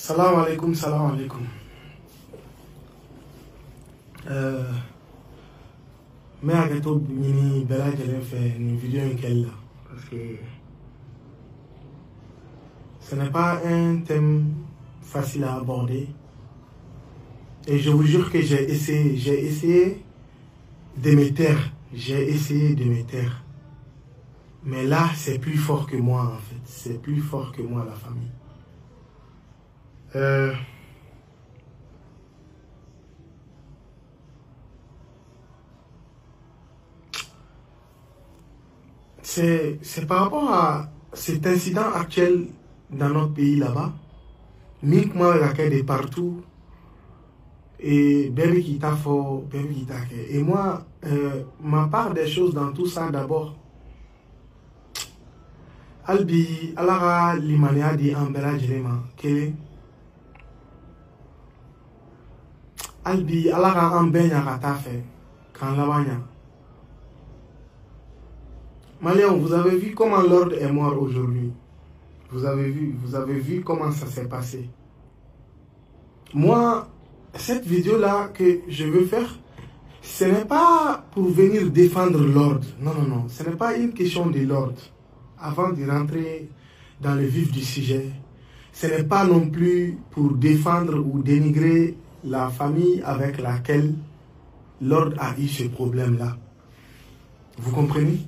Salam alaikum, salam alaikum. Mais avec tout, ni bella qu'elle fait une vidéo qu'elle là, parce que ce n'est pas un thème facile à aborder. Et je vous jure que j'ai essayé de me taire. J'ai essayé de me taire. Mais là, c'est plus fort que moi en fait. C'est plus fort que moi la famille. C'est par rapport à cet incident actuel dans notre pays là-bas. Uniquement la quête de partout. Et bébé qui t'a fort, bébé qui t'a. Et moi, ma part des choses dans tout ça d'abord. Albi, alara limania di ambela jelema, kele. Albi, alara ambenya katafe, kan lawanya. Maliens, vous avez vu comment l'ordre est mort aujourd'hui. Vous avez vu comment ça s'est passé. Moi, cette vidéo-là que je veux faire, ce n'est pas pour venir défendre l'ordre. Non, non, non. Ce n'est pas une question de l'ordre. Avant de rentrer dans le vif du sujet, ce n'est pas non plus pour défendre ou dénigrer la famille avec laquelle l'ordre a eu ce problème-là. Vous comprenez?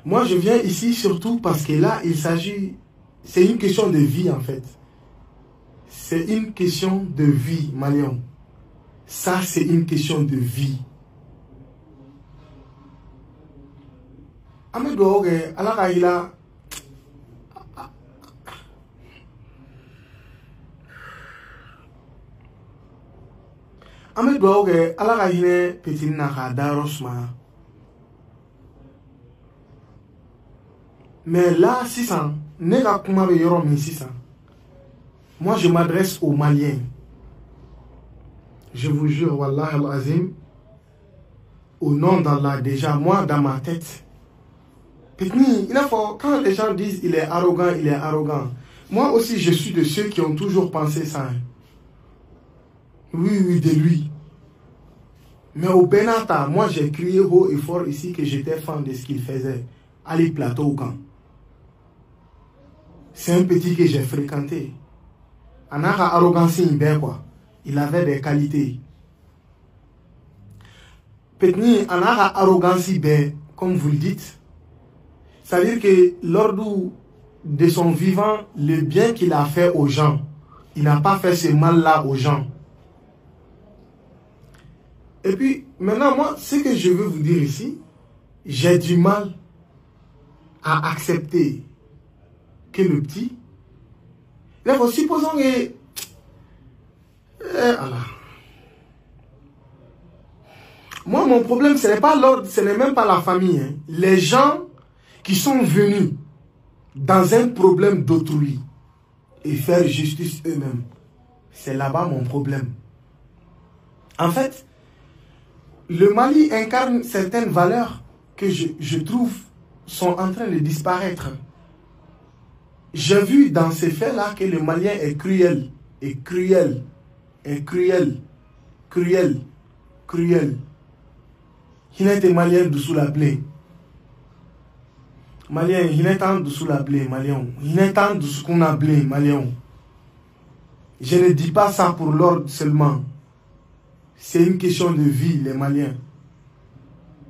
Moi, je viens ici surtout parce que là, il s'agit... C'est une question de vie, en fait. C'est une question de vie, Maliens. Ça, c'est une question de vie. Amedouaoge, Alakaïla... Amedouaoge, Alakaïla, petit naka, darosma. Mais là, 600, moi je m'adresse aux Maliens. Je vous jure, Wallah al-Azim, au nom d'Allah, déjà, moi dans ma tête, quand les gens disent il est arrogant, il est arrogant. Moi aussi, je suis de ceux qui ont toujours pensé ça. Oui, oui, de lui. Mais au Benata, moi j'ai crié haut et fort ici que j'étais fan de ce qu'il faisait. Ali Plateau au camp. C'est un petit que j'ai fréquenté. Anara arrogance, il avait des qualités. Petni, Anara arrogance, comme vous le dites, c'est-à-dire que lors de son vivant, le bien qu'il a fait aux gens, il n'a pas fait ce mal-là aux gens. Et puis, maintenant, moi, ce que je veux vous dire ici, j'ai du mal à accepter que le petit, là, supposons que, moi, mon problème, ce n'est pas l'ordre, ce n'est même pas la famille. Hein. Les gens qui sont venus dans un problème d'autrui et faire justice eux-mêmes, c'est là-bas mon problème. En fait, le Mali incarne certaines valeurs que je trouve sont en train de disparaître. J'ai vu dans ces faits-là que le Malien est cruel, et cruel, et cruel, cruel, cruel. Il n'est Malien dessous la plaie. Malien, il n'est pas dessous la plaie, Malien. Il n'est pas dessous qu'on a blé, Malien. Je ne dis pas ça pour l'ordre seulement. C'est une question de vie, les Maliens.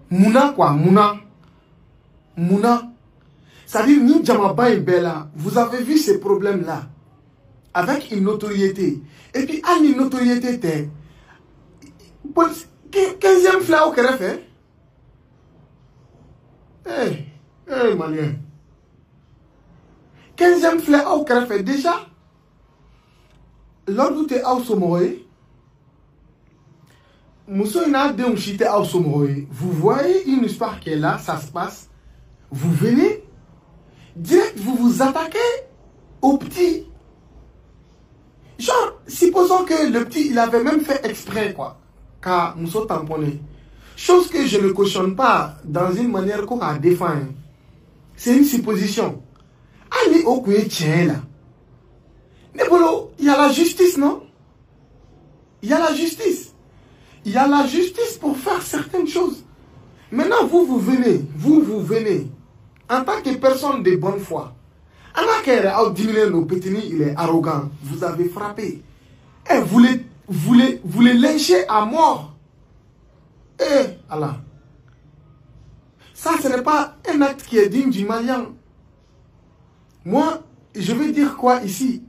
Mouna quoi, Mouna. Mouna. C'est-à-dire, ni Djamaba et Bella, vous avez vu ces problèmes-là. Avec une notoriété. Et puis, à une notoriété, t'es... 15e flau qu'elle a fait. Eh, Malien. 15e flau qu'elle a fait. Déjà, lors où t'es au Somoé, vous voyez une histoire qui est là, ça se passe. Vous venez, direct, vous vous attaquez au petit. Genre, supposons que le petit, il avait même fait exprès, quoi. Car nous sommes tamponnés. Chose que je ne cautionne pas dans une manière qu'on a défendre. C'est une supposition. Allez au coin, tiens là. Nebolo, il y a la justice, non? Il y a la justice. Il y a la justice pour faire certaines choses. Maintenant, vous venez, en tant que personne de bonne foi. Il est arrogant. Vous avez frappé. Et vous les lynchez à mort. Eh, Allah. Ça, ce n'est pas un acte qui est digne du Malien. Moi, je vais dire quoi ici?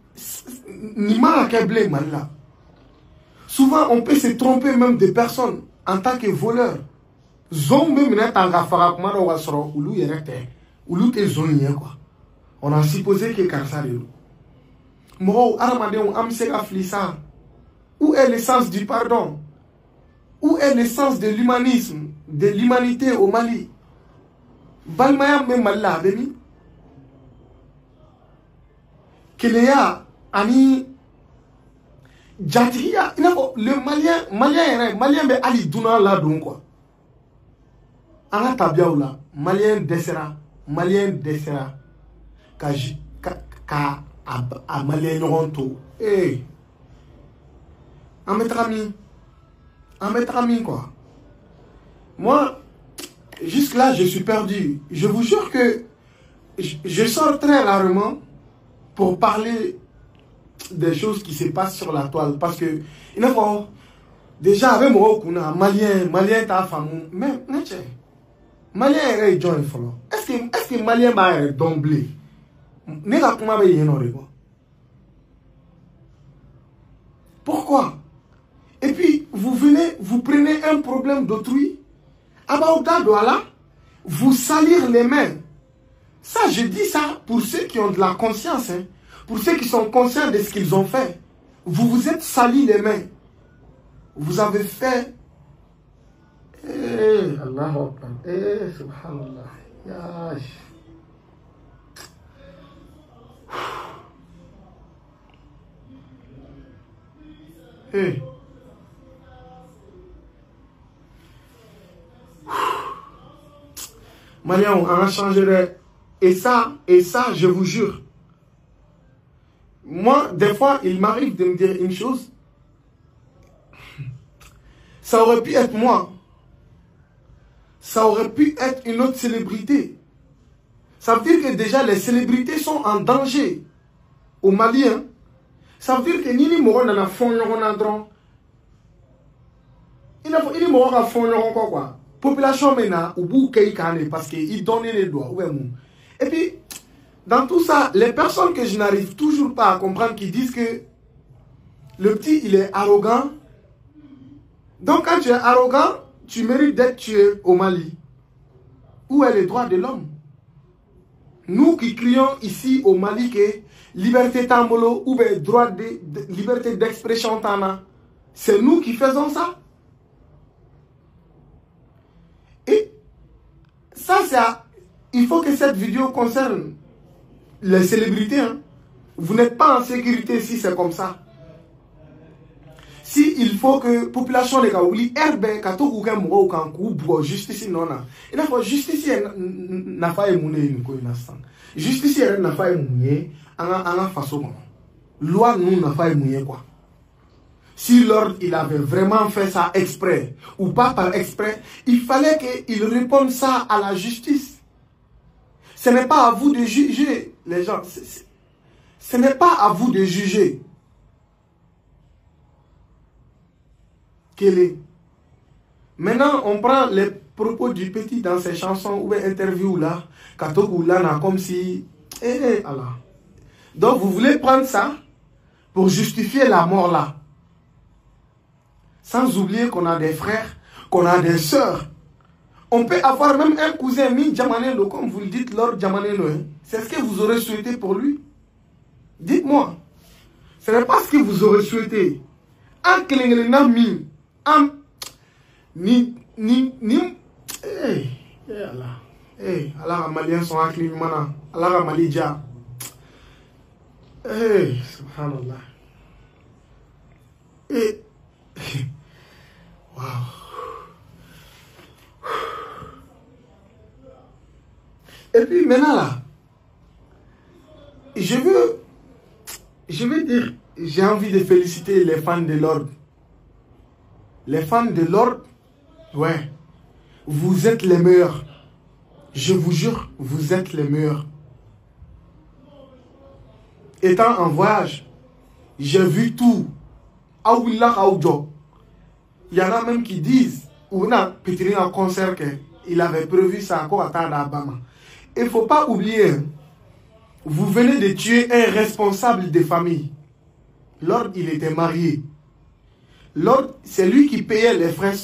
Souvent, on peut se tromper même des personnes en tant que voleurs. On a supposé que Karsa de où est l'essence du pardon? Où est l'essence de l'humanisme, de l'humanité au Mali? Balmaya me Malla, Beni. Kéléa, Ani. Djatria, le Malien, mais Ali Douna là, donc quoi. Ana Tabiaoula, Malien desera, ka a Malien Ronto. Eh. En mettre ami, quoi. Moi, jusque là, je suis perdu. Je vous jure que je sors très rarement pour parler des choses qui se passent sur la toile. Parce que, il faut déjà, avec moi, Malien, ta femme, mais, Malien est John Folo. Est-ce que Malien va être d'emblée? Pourquoi? Et puis, vous venez, vous prenez un problème d'autrui, vous salir les mains. Ça, je dis ça pour ceux qui ont de la conscience, hein, pour ceux qui sont conscients de ce qu'ils ont fait. Vous vous êtes sali les mains. Vous avez fait... Allah Akbar. Subhanallah. Yash. Malien, on a changé de... Et ça, je vous jure. Moi, des fois, il m'arrive de me dire une chose. Ça aurait pu être moi. Ça aurait pu être une autre célébrité. Ça veut dire que déjà les célébrités sont en danger au Mali. Hein? Ça veut dire que Nini Moro n'a pas fond il n'a pas fond quoi. Population maintenant au bout parce qu'il donne les doigts. Et puis dans tout ça, les personnes que je n'arrive toujours pas à comprendre qui disent que le petit il est arrogant. Donc quand tu es arrogant, tu mérites d'être tué au Mali. Où est le droit de l'homme? Nous qui crions ici au Mali que liberté tambolo ou droit de liberté d'expression tana, c'est nous qui faisons ça. Et ça, il faut que cette vidéo concerne les célébrités. Hein. Vous n'êtes pas en sécurité si c'est comme ça. Si il faut que la population les Kaouli herbe kato kuke mwo kanku bo justice nona. Il faut justice na fa emune ni ko inastan. Justice na fa emunye anga façon. Loi nous na fa emunye quoi. Si l'ordre il avait vraiment fait ça exprès ou pas par exprès, il fallait qu'il réponde ça à la justice. Ce n'est pas à vous de juger les gens. Ce n'est pas à vous de juger. Maintenant, on prend les propos du petit dans ses chansons ou interviews là, comme si... Allah. Donc, vous voulez prendre ça pour justifier la mort là. Sans oublier qu'on a des frères, qu'on a des sœurs. On peut avoir même un cousin, Mi Djamanelo, comme vous le dites, Lord Djamanelo. Hein. C'est ce que vous aurez souhaité pour lui? Dites-moi. Ce n'est pas ce que vous aurez souhaité. En Kelengelenami. Allah Maliens sont acclimés maintenant. Allah Malidja. Subhanallah. Wow. Et puis maintenant là, je je veux dire, j'ai envie de féliciter les fans de l'ordre. Les fans de l'ordre, ouais, vous êtes les meilleurs. Je vous jure, vous êtes les meilleurs. Étant en voyage, j'ai vu tout. Il y en a même qui disent, on a pétri un concert qu'il avait prévu ça encore à Alabama. Il ne faut pas oublier, vous venez de tuer un responsable de famille. Lord, il était marié. Lord, c'est lui qui payait les frais.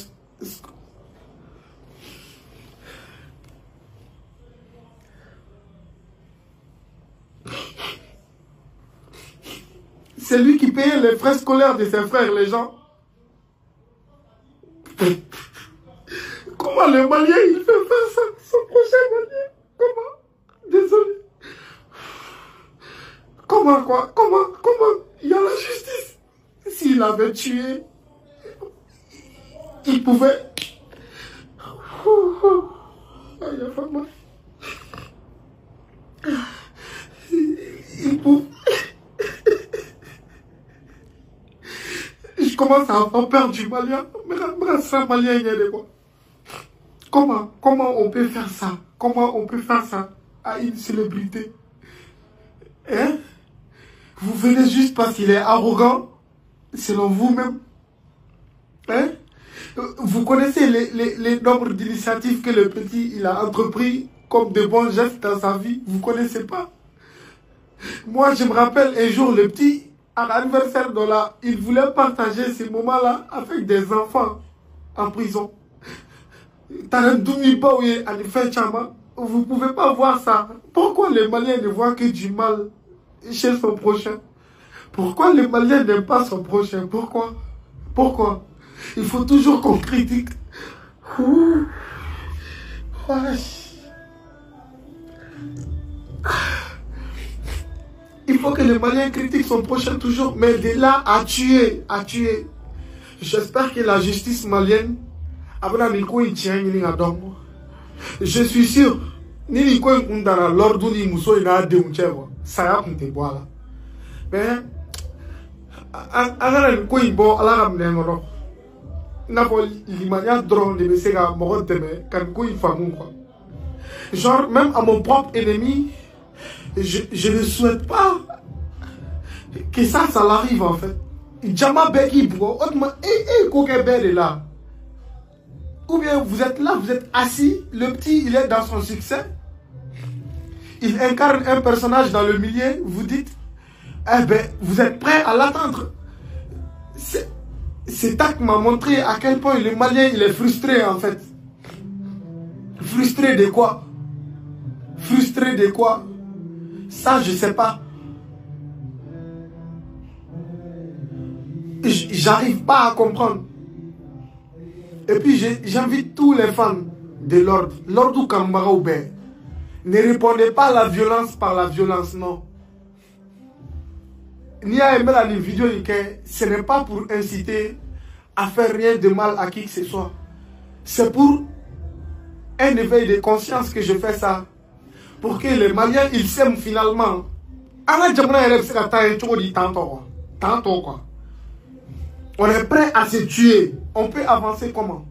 C'est lui qui payait les frais scolaires de ses frères, les gens. Comment le Malien, il fait faire ça? Son prochain Malien? Comment? Désolé. Comment quoi? Comment? Il y a la justice. S'il avait tué, il pouvait... Il a fait mal. Il pouvait... Je commence à avoir peur du Malien. Mais ça, Malien, il y a des quoi? Comment on peut faire ça? Comment on peut faire ça à une célébrité? Hein? Vous venez juste parce qu'il est arrogant, selon vous-même. Hein? Vous connaissez les nombres d'initiatives que le petit il a entrepris comme de bons gestes dans sa vie? Vous connaissez pas? Moi, je me rappelle un jour, le petit, à l'anniversaire de là, il voulait partager ces moments-là avec des enfants en prison. Vous ne pouvez pas voir ça. Pourquoi les Maliens ne voient que du mal chez son prochain? Pourquoi les Maliens n'aiment pas son prochain? Pourquoi? Il faut toujours qu'on critique. Il faut que les Maliens critiquent son prochain toujours, mais de là à tuer. J'espère que la justice malienne, je suis sûr, ni l'ordre ni Mousso il a de ça a été voilà. Mais genre même à mon propre ennemi, je ne souhaite pas que ça l'arrive en fait. Jama Beki bro, est là. Ou bien vous êtes là, vous êtes assis, le petit il est dans son succès. Il incarne un personnage dans le milieu, vous dites, eh ben, vous êtes prêt à l'attendre. Cet acte m'a montré à quel point le Malien il est frustré en fait. Frustré de quoi? Frustré de quoi? Ça, je sais pas. J'arrive pas à comprendre. Et puis, j'invite tous les fans de l'ordre, l'ordre ou Kambara Oubé, ne répondez pas à la violence par la violence, non. Ni à aimer la vidéo, ce n'est pas pour inciter à faire rien de mal à qui que ce soit. C'est pour un éveil de conscience que je fais ça. Pour que les Maliens, ils s'aiment finalement. Tantôt quoi. On est prêt à se tuer. On peut avancer comment?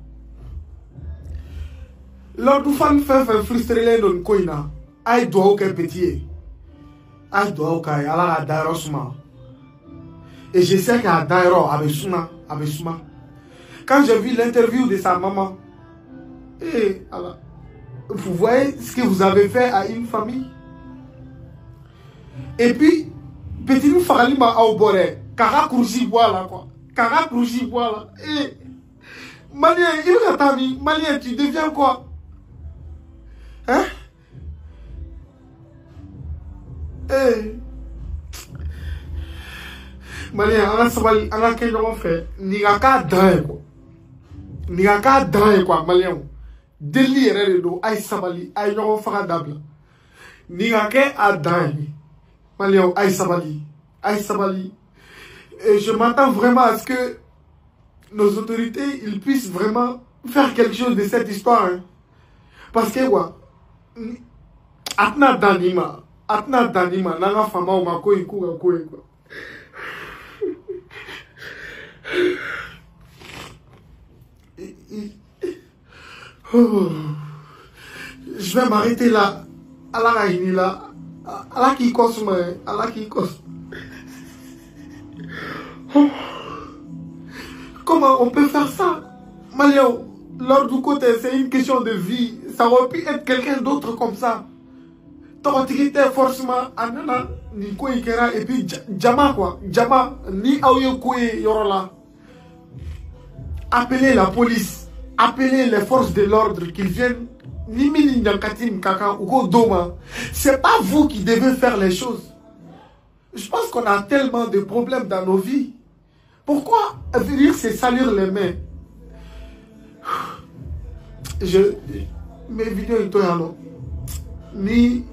L'ordre fan fait frustrer les non koina. Aïe doit aucun petit. Aïe doit aucun. Allah a dairosma. Et je sais qu'il y a dairo avec Souma. Quand j'ai vu l'interview de sa maman, et Allah. Vous voyez ce que vous avez fait à une famille. Et puis, petit nous faralima à Obore, Kara Kourouji voilà quoi. Kara Kourouji voilà. Et Malien, Malien, tu deviens quoi? Hein? Eh. Malien, on a sabali, on a quelque chose fait. Nigaka dingue quoi. Nigaka dingue quoi, Malien. Délire de dos, aïe sabali, aïe non faradable. Nigake a dingue. Malien, aïe sabali. Et je m'attends vraiment à ce que nos autorités ils puissent vraiment faire quelque chose de cette histoire. Hein. Parce que quoi, atna danima, nanga fama ou mako iku quoi. Oh. Je vais m'arrêter là. Allah Raïni là. Allah qui cosme. Allah qui cosme. Oh. Comment on peut faire ça? Maléo, lors du côté, c'est une question de vie. Ça aurait pu être quelqu'un d'autre comme ça. T'aurais forcément Anana, ni quoi et puis Djama quoi. Djama, ni Aouye Koué Yorola. Appelez la police. Appelez les forces de l'ordre qu'ils viennent. Ni Mini Nyankatim Kaka ou Doma. C'est pas vous qui devez faire les choses. Je pense qu'on a tellement de problèmes dans nos vies. Pourquoi venir se salir les mains? Mes vidéos, ils tournent. Ni.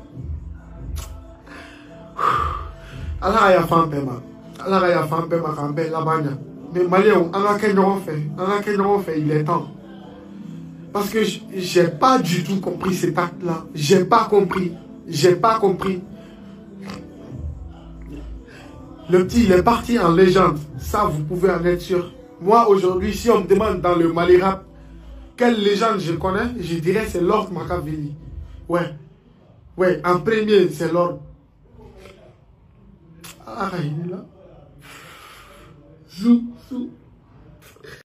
Allah ya fan pema. Allah ya fan pema quand ben la bagne. Mais Maléon, on a fait, il est temps. Parce que j'ai pas du tout compris cet acte-là. J'ai pas compris. Le petit, il est parti en légende. Ça, vous pouvez en être sûr. Moi, aujourd'hui, si on me demande dans le Mali rap, quelle légende je connais, je dirais c'est Lord Machiavelli. Ouais, en premier, c'est Lord. Ah, il est là. Zou.